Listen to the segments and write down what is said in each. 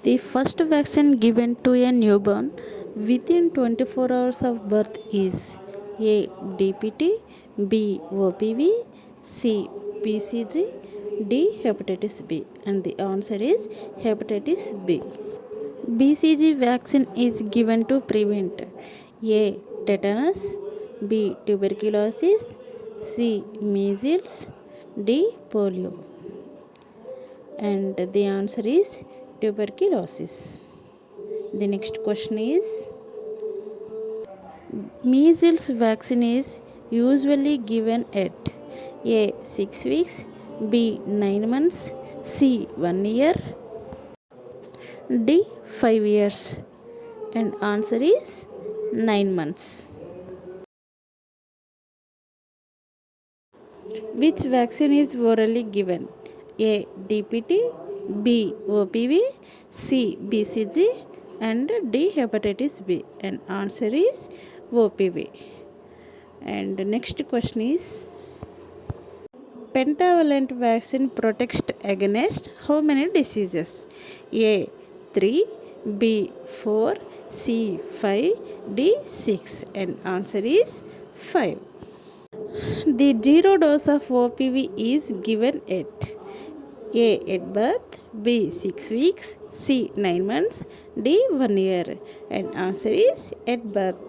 The first vaccine given to a newborn within 24 hours of birth is A. DPT, B. OPV, C. BCG, D. Hepatitis B. And the answer is Hepatitis B. BCG vaccine is given to prevent A. Tetanus, B. Tuberculosis, C. Measles, D. Polio. And the answer is tuberculosis. The next question is measles vaccine is usually given at A 6 weeks, B 9 months, C 1 year, D 5 years. And answer is 9 months. Which vaccine is orally given? A. DPT, B. OPV, C. BCG, and D. Hepatitis B. And answer is OPV. And next question is pentavalent vaccine protects against how many diseases? A. 3, B. 4, C. 5, D. 6. And answer is 5. The zero dose of OPV is given at A. At birth, B. 6 weeks, C. 9 months, D. 1 year. And answer is at birth.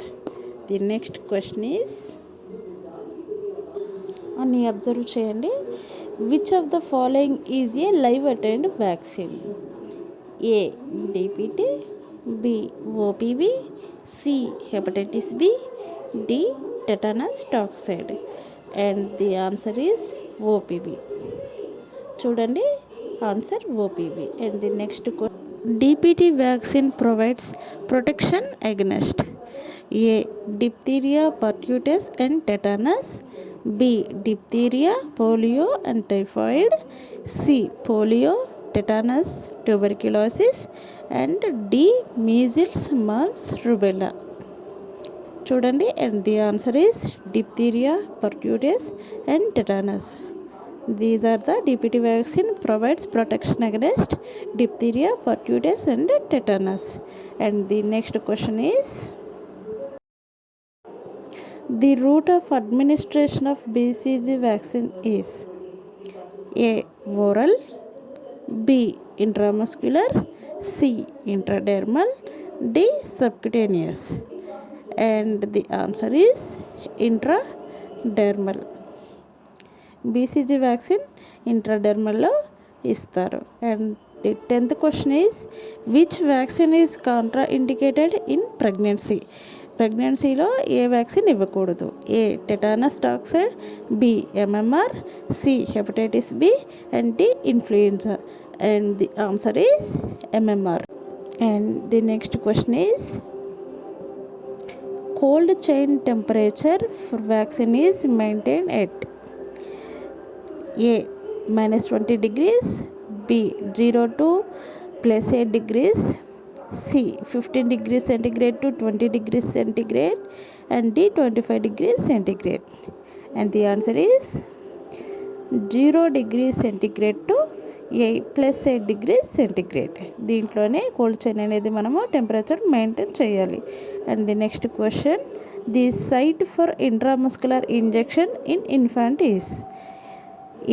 The next question is అని observe చేయండి. Which of the following is a live attenuated vaccine? A. DPT, B. OPV, C. Hepatitis B, D. Tetanus toxoid. And the answer is OPV. చూడండి answer OPV. And the next DPT vaccine provides protection against A. Diphtheria, pertussis and tetanus, B. Diphtheria, polio and typhoid, C. Polio, tetanus, tuberculosis, and D. Measles, mumps, rubella. చూడండి and the answer is diphtheria, pertussis and tetanus. These are the DPT vaccine provides protection against diphtheria, pertussis and tetanus. And the next question is the route of administration of BCG vaccine is A. Oral, B. Intramuscular, C. Intradermal, D. Subcutaneous. And the answer is intradermal. BCG vaccine intradermal ఇస్తారు. And the 10th question is which vaccine is contraindicated in pregnancy? ప్రెగ్నెన్సీలో ఏ vaccine ఇవ్వకూడదు? A. Tetanus toxoid, B. MMR, C. Hepatitis B and D. Influenza. And the answer is MMR. And the next question is cold chain temperature for vaccine is maintained at A. -20 degrees, B. 0 to +8 degrees, C. 15 degrees centigrade to 20 degrees centigrade, and D. 25 degrees centigrade. And the answer is 0 degrees centigrade to +8 degrees centigrade. దీంట్లోనే cold chain అనేది మనము temperature maintain చేయాలి. And the next question the site for intramuscular injection in infant is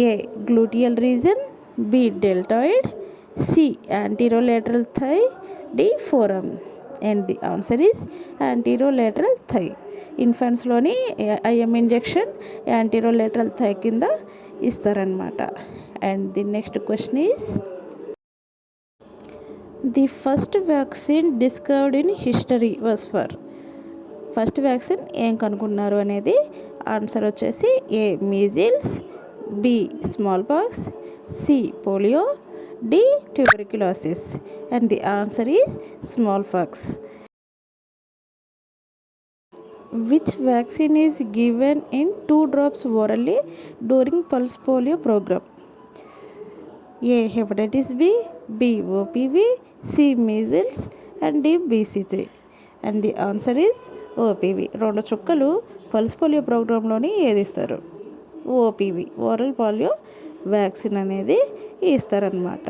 A. Gluteal region, B. Deltoid, C. Anterolateral thigh, D. Forearm. And the answer is anterolateral thigh. ఇన్ఫాంట్స్లోని IM injection anterolateral thigh కింద ఇస్తారనమాట. And the next question is the first vaccine discovered in history was for. First vaccine ఏం కనుక్కున్నారు అనేది answer వచ్చేసి A. Measles, B. Small pox, C. Polio, D. Tuberculosis. And the answer is smallpox. Which vaccine is given in 2 drops orally during pulse polio program? A. Hepatitis B, B. OPV, C. Measles and D. BCG. And the answer is OPV. 2 చుక్కలు pulse polio ప్రోగ్రాంలోని ఏది ఇస్తారు? OPV, oral polio vaccine అనేది ఇస్తారనమాట.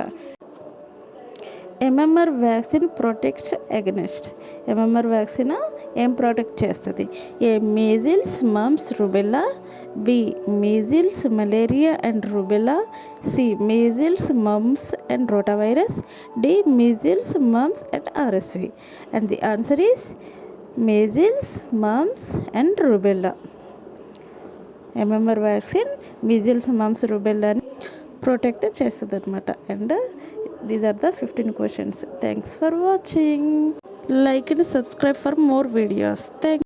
MMR vaccine protects against. MMR vaccine ఏం protect చేస్తుంది? A measles, mumps, rubella. B measles, malaria and rubella. C measles, mumps and rotavirus. D measles, mumps and RSV. And the answer is measles, mumps and rubella. MMR vaccine measles, mumps, రుబెల్లాని protect చేస్తుంది అనమాట. And these are the 15 questions. Thanks for watching. Like and subscribe for more videos. Thanks.